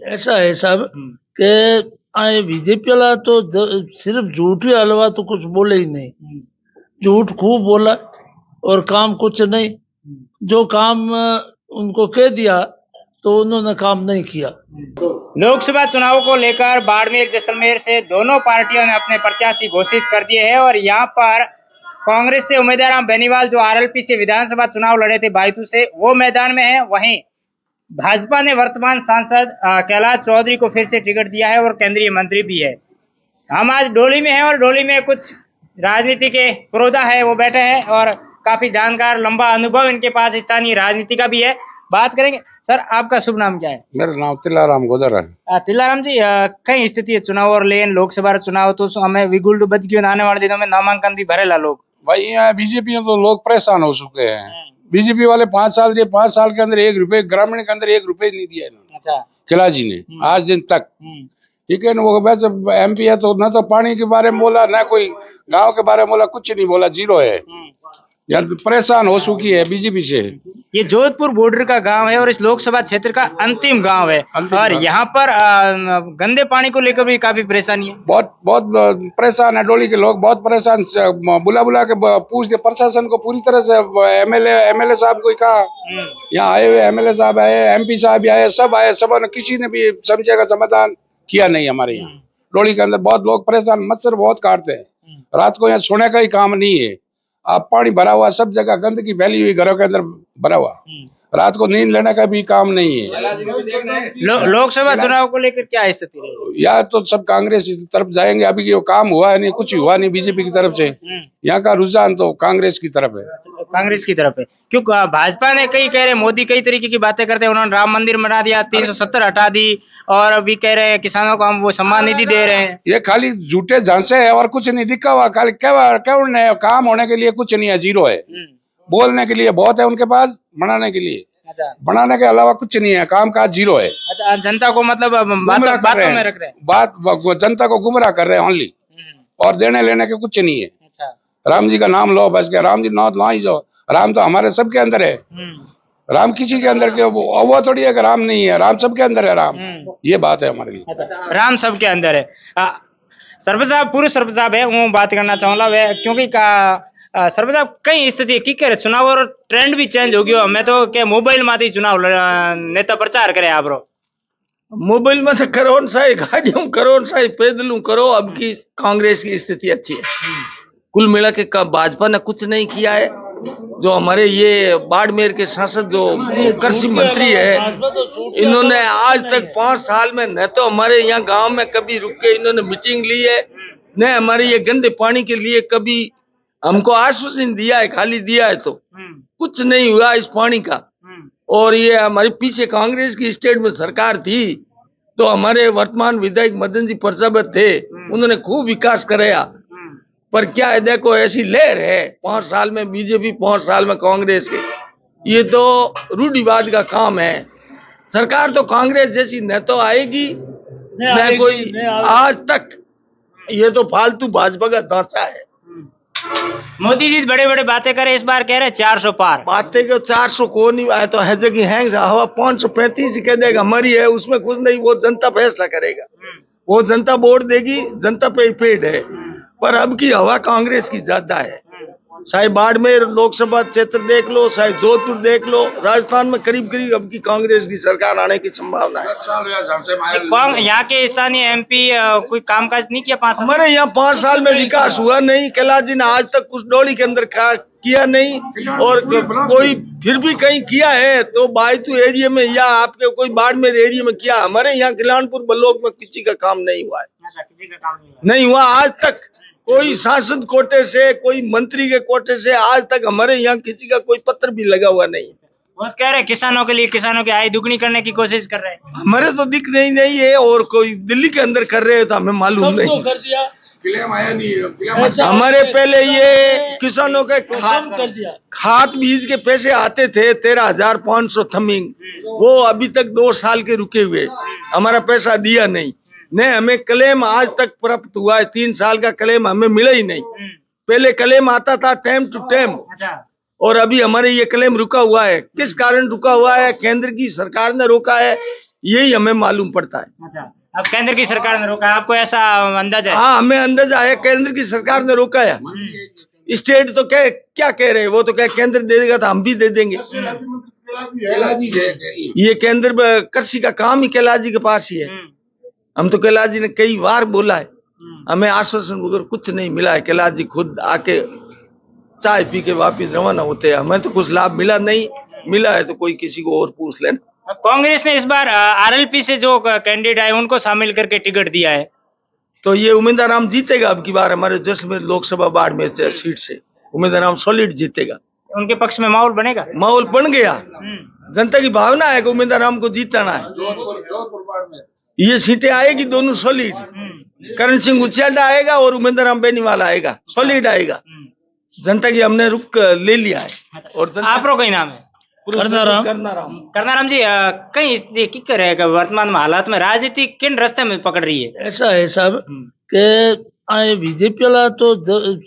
ऐसा है साहब कि बीजेपी वाला तो सिर्फ झूठ ही हलवा तो कुछ बोले ही नहीं। झूठ खूब बोला और काम कुछ नहीं। जो काम उनको कह दिया तो उन्होंने काम नहीं किया। लोकसभा चुनाव को लेकर बाड़मेर जैसलमेर से दोनों पार्टियों ने अपने प्रत्याशी घोषित कर दिए हैं और यहाँ पर कांग्रेस से उम्मीदवार राम बेनीवाल जो आरएलपी से विधानसभा चुनाव लड़े थे बायतू से, वो मैदान में है। वहीं भाजपा ने वर्तमान सांसद कैलाश चौधरी को फिर से टिकट दिया है और केंद्रीय मंत्री भी है। हम आज डोली में हैं और डोली में कुछ राजनीति के पुरोधा है, वो बैठे हैं और काफी जानकार, लंबा अनुभव इनके पास स्थानीय राजनीति का भी है। बात करेंगे। सर, आपका शुभ नाम क्या है? मेरा नाम तिलाराम गोदर है। तिलाराम जी, कई स्थिति है चुनाव और लेन लोकसभा चुनाव तो हमें विगुल तो बच गयो, आने वाले दिनों में नामांकन भी भरेला लोग। भाई यहाँ बीजेपी में तो लोग परेशान हो चुके हैं। बीजेपी वाले 5 साल दिए, 5 साल के अंदर 1 रुपए ग्रामीण के अंदर 1 रुपए नहीं दिया इन्होंने। अच्छा। किला जी ने आज दिन तक, ठीक है ना। वो वैसे एमपी है तो न तो पानी के बारे में बोला, ना कोई गांव के बारे में बोला, कुछ नहीं बोला, जीरो है। यार परेशान हो चुकी है बीजेपी से। ये जोधपुर बॉर्डर का गांव है और इस लोकसभा क्षेत्र का अंतिम गांव है और यहाँ पर गंदे पानी को लेकर भी काफी परेशानी है। बहुत परेशान है। डोली के लोग बहुत परेशान। बुला बुला के पूछते प्रशासन को पूरी तरह से। एमएलए साहब को कहा, यहाँ आए हुए एमएलए साहब आए, एमपी साहब भी आए, सब आए, सब ने किसी ने भी समस्या का समाधान किया नहीं। हमारे यहाँ डोली के अंदर बहुत लोग परेशान, मच्छर बहुत काटते हैं। रात को यहाँ सोने का ही काम नहीं है। आप पानी भरा हुआ, सब जगह गंदगी फैली हुई, घरों के अंदर भरा हुआ। रात को नींद लेने का भी काम नहीं है। लोकसभा चुनाव को लेकर क्या स्थिति रहेगी? या तो सब कांग्रेस की तरफ जाएंगे। अभी ये काम हुआ नहीं, कुछ हुआ नहीं बीजेपी की तरफ से। यहाँ का रुझान तो कांग्रेस की तरफ है। कांग्रेस की तरफ है क्यों? भाजपा ने कई कह रहे, मोदी कई तरीके की बातें करते हैं। उन्होंने राम मंदिर बना दिया, 370 हटा दी और अभी कह रहे हैं किसानों को हम वो सम्मान निधि दे रहे हैं। ये खाली झूठे झांसे है और कुछ नहीं दिखा हुआ। खाली क्या काम होने के लिए कुछ नहीं है, जीरो है। बोलने के लिए बहुत है उनके पास, बनाने के लिए। अच्छा। बनाने के अलावा कुछ नहीं है, काम काज जीरो है। अच्छा, जनता को मतलब बातों में रख रहे हैं। बात जनता को गुमराह कर रहे हैं ओनली, और देने लेने के कुछ नहीं है। अच्छा। राम जी का नाम लो बस, क्या राम जी ना ही जो। राम तो हमारे सबके अंदर है। राम किसी के अंदर के वो थोड़ी है कि राम नहीं है। राम सबके अंदर है राम। ये बात है हमारे लिए। अच्छा, राम सबके अंदर है। सरपंच साहब, पूर्व सरपंच साहब है, वो बात करना चाहूंगा वे, क्योंकि सरपंच साहब कई स्थिति की कह रहे चुनाव और ट्रेंड भी चेंज हो गयो। मैं तो क्या मोबाइल माती चुनाव नेता प्रचार करे आप मोबाइल में से करो सा गाड़ियों करो सा पैदल करो। अब की कांग्रेस की स्थिति अच्छी है। कुल मिला के भाजपा ने कुछ नहीं किया है। जो हमारे ये बाड़मेर के सांसद जो कृषि मंत्री है, इन्होंने आज तक 5 साल में न तो हमारे यहाँ गांव में कभी रुक के इन्होंने मीटिंग ली है, न हमारे ये गंदे पानी के लिए कभी हमको आश्वासन दिया है। खाली दिया है तो कुछ नहीं हुआ इस पानी का। और ये हमारे पीछे कांग्रेस की स्टेट में सरकार थी तो हमारे वर्तमान विधायक मदन जी प्रजापत थे, उन्होंने खूब विकास कराया। पर क्या है, देखो ऐसी लहर है 5 साल में बीजेपी, 5 साल में कांग्रेस के। ये तो रूढ़िवाद का काम है। सरकार तो कांग्रेस जैसी न तो आएगी न कोई आज तक। ये तो फालतू भाजपा का ढांचा है। मोदी जी बड़े बड़े बातें करे, इस बार कह रहे 400 पार। बातें को 400 को नहीं आए तो है जगह है हवा 535 कह देगा हमारी है, उसमें कुछ नहीं। वो जनता फैसला करेगा, वो जनता वोट देगी, जनता पे पेड़ है। पर अब की हवा कांग्रेस की ज्यादा है। चाहे बाड़मेर लोकसभा क्षेत्र देख लो, चाहे जोधपुर देख लो, राजस्थान में करीब करीब अब की कांग्रेस की सरकार आने की संभावना है। यहाँ के स्थानीय एमपी कोई कामकाज नहीं किया 5 साल? हमारे यहाँ 5 साल में विकास हुआ नहीं। कैलाश जी ने आज तक कुछ डोली के अंदर किया नहीं, और कोई फिर भी कहीं किया है तो बायतू एरिया में या आपके कोई बाड़मेर एरिया में किया। हमारे यहाँ गिलानपुर ब्लॉक में किसी का काम नहीं हुआ है। किसी का काम नहीं हुआ आज तक। कोई सांसद कोटे से, कोई मंत्री के कोटे से आज तक हमारे यहाँ किसी का कोई पत्र भी लगा हुआ नहीं। वो कह रहे किसानों के लिए, किसानों की आय दुगनी करने की कोशिश कर रहे हैं। हमारे तो दिख नहीं है, और कोई दिल्ली के अंदर कर रहे हैं तो हमें मालूम नहीं। कर दिया, आया नहीं। हमारे पहले ये किसानों के खाद बीज के पैसे आते थे 13,500 थमिंग, वो अभी तक 2 साल के रुके हुए, हमारा पैसा दिया नहीं। न हमें क्लेम आज तक प्राप्त हुआ है। 3 साल का क्लेम हमें मिला ही नहीं। पहले क्लेम आता था टाइम टू टाइम, और अभी हमारे ये क्लेम रुका हुआ है। किस कारण रुका हुआ है? केंद्र की सरकार ने रोका है यही हमें मालूम पड़ता है। अच्छा, अब केंद्र की सरकार ने रोका, आपको ऐसा अंदाजा है? हाँ, हमें अंदाजा है केंद्र की सरकार ने रोका है। स्टेट तो क्या कह रहे हैं, वो तो क्या केंद्र दे देगा तो हम भी दे देंगे। ये केंद्र कृषि का काम ही कैलाश जी के पास ही है। हम तो कैलाश जी ने कई बार बोला है, हमें आश्वासन वगैरह कुछ नहीं मिला है। कैलाश जी खुद आके चाय पी के वापिस रवाना होते हैं, हमें तो कुछ लाभ मिला नहीं। मिला है तो कोई किसी को और पूछ लेना। कांग्रेस ने इस बार आरएलपी से जो कैंडिडेट आए उनको शामिल करके टिकट दिया है, तो ये उम्मीदवार हम जीतेगा। अब की बार हमारे जैसलमेर लोकसभा बाड़मेर से सीट से उम्मीदवार हम सॉलिड जीतेगा। उनके पक्ष में माहौल बनेगा? माहौल बन गया, जनता की भावना है कि उम्मीदवार हमको जीतना है। ये सीटें आएगी दोनों सॉलिड। करण सिंह उचियाडा आएगा और उम्मीदवार हम बेनीवाल आएगा, सॉलिड आएगा। जनता की हमने रुख ले लिया है। और आपरो कई नाम है? करनाराम जी, कई स्थिति की करेगा वर्तमान में हालात में राजनीति किन रास्ते में पकड़ रही है? ऐसा है साहब के बीजेपी वाला तो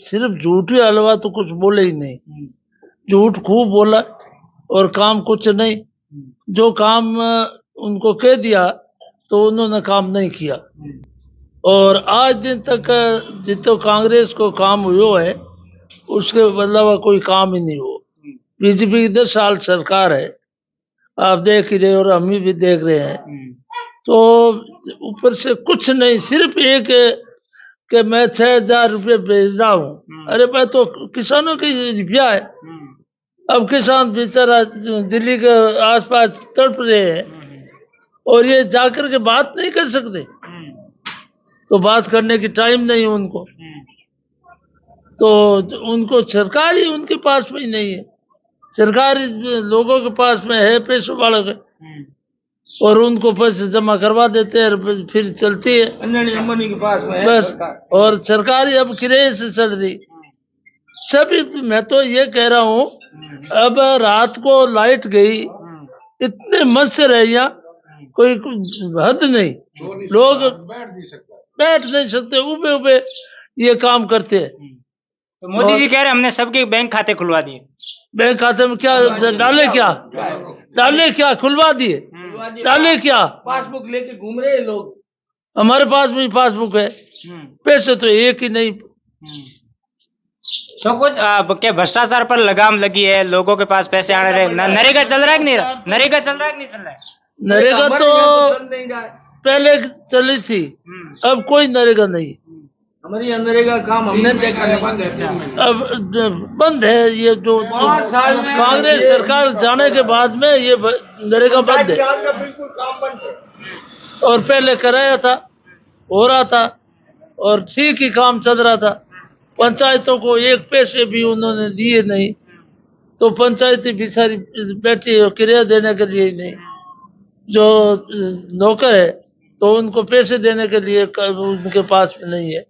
सिर्फ झूठ ही हलवा, तो कुछ बोले ही नहीं। झूठ खूब बोला और काम कुछ नहीं। जो काम उनको कह दिया तो उन्होंने काम नहीं किया। और आज दिन तक जितो कांग्रेस को काम हुआ है उसके अलावा कोई काम ही नहीं हुआ। बीजेपी की 10 साल सरकार है, आप देख ही रहे हो और हम भी देख रहे हैं। तो ऊपर से कुछ नहीं, सिर्फ एक कि मैं 6,000 रुपये भेज रहा हूँ। अरे मैं तो किसानों की रुपया है। अब किसान बेचारा दिल्ली के आसपास तड़प रहे हैं और ये जाकर के बात नहीं कर सकते, तो बात करने की टाइम नहीं उनको। तो उनको सरकार ही उनके पास में ही नहीं है। सरकार लोगों के पास में है, पैसों वालों के, और उनको पैसे जमा करवा देते हैं, फिर चलती है अंबानी के पास में है बस। और सरकार ही अब किराए से चल रही सभी। मैं तो ये कह रहा हूँ, अब रात को लाइट गई, इतने मच्छर है यहाँ, कोई हद नहीं। लोग बैठ नहीं सकते, उबे उबे ये काम करते हैं। तो मोदी जी कह रहे हमने सबके बैंक खाते खुलवा दिए। बैंक खाते में क्या डाले, क्या खुलवा दिए, डाले क्या? पासबुक लेके घूम रहे हैं लोग। हमारे पास भी पासबुक है, पैसे तो एक ही नहीं। तो कुछ क्या भ्रष्टाचार पर लगाम लगी है, लोगों के पास पैसे आने रहे? नरेगा चल रहा है कि नहीं? नरेगा चल रहा है कि नहीं चल रहा है? नरेगा तो पहले चली थी, अब कोई नरेगा नहीं। हमारी नरेगा काम हमने देखा अब बंद है। ये जो कांग्रेस सरकार जाने के बाद में ये नरेगा बंद है। बिल्कुल काम बंद है। और पहले कराया था, हो रहा था और ठीक ही काम चल रहा था। पंचायतों को एक पैसे भी उन्होंने दिए नहीं, तो पंचायती बेचारी बैठी है किराया देने के लिए ही नहीं। जो नौकर है तो उनको पैसे देने के लिए उनके पास में नहीं है।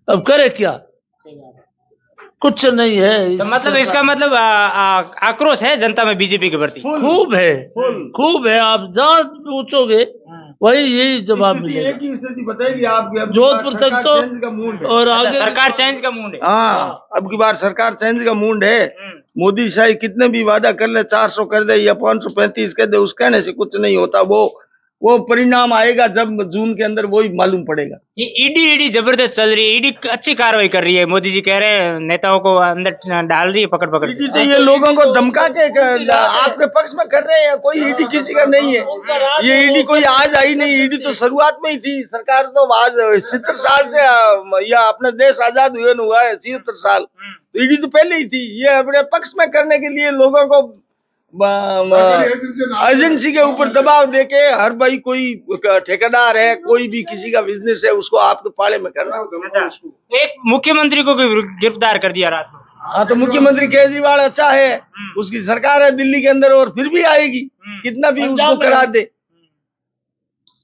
अब करे क्या? कुछ नहीं है। तो मतलब इसका मतलब आक्रोश है जनता में बीजेपी के प्रति? खूब है, खूब है। आप जहाँ पूछोगे वही यही जवाब मिलेगा। एक ही स्थिति बताएगी आपकी। जोधपुर तक तो और आगे सरकार चेंज का मूड है। हाँ, अब की बार सरकार चेंज का मूड है। मोदी शाही कितने भी वादा कर ले, 400 कर दे या 535 कर दे, उस कहने से कुछ नहीं होता। वो परिणाम आएगा जब जून के अंदर, वो ही मालूम पड़ेगा। ये ईडी जबरदस्त चल रही है, ईडी अच्छी कार्रवाई कर रही है। मोदी जी कह रहे हैं नेताओं को अंदर डाल रही है पकड़ ईडी तो ये लोगों को धमका के आपके पक्ष में कर रहे हैं। कोई ईडी किसी का नहीं है। ये ईडी कोई आज आई नहीं, ईडी तो शुरुआत में ही थी। सरकार तो आज 70 साल से या अपना देश आजाद हुआ है 76 साल, तो ईडी तो पहले ही थी। ये अपने पक्ष में करने के लिए लोगों को एजेंसी के ऊपर दबाव देके, हर भाई कोई ठेकेदार है, कोई भी किसी का बिजनेस है, उसको आपके पाले में करना। एक मुख्यमंत्री को गिरफ्तार कर दिया रात को। हाँ, तो मुख्यमंत्री केजरीवाल अच्छा है, उसकी सरकार है दिल्ली के अंदर, और फिर भी आएगी। कितना भी उसको करा दे,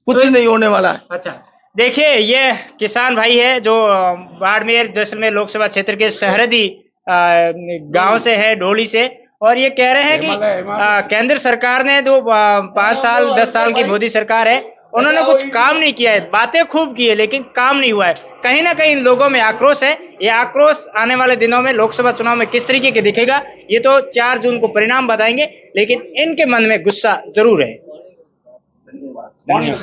कुछ नहीं होने वाला है। अच्छा, देखिए ये किसान भाई है जो बाड़मेर जैसलमेर लोकसभा क्षेत्र के सरहदी गांव से है, ढोली से, और ये कह रहे हैं कि केंद्र सरकार ने जो 5 साल 10 साल की मोदी सरकार है, उन्होंने कुछ काम नहीं किया है। बातें खूब की है लेकिन काम नहीं हुआ है। कहीं ना कहीं लोगों में आक्रोश है। ये आक्रोश आने वाले दिनों में लोकसभा चुनाव में किस तरीके के दिखेगा, ये तो 4 जून को परिणाम बताएंगे, लेकिन इनके मन में गुस्सा जरूर है। धन्यवाद।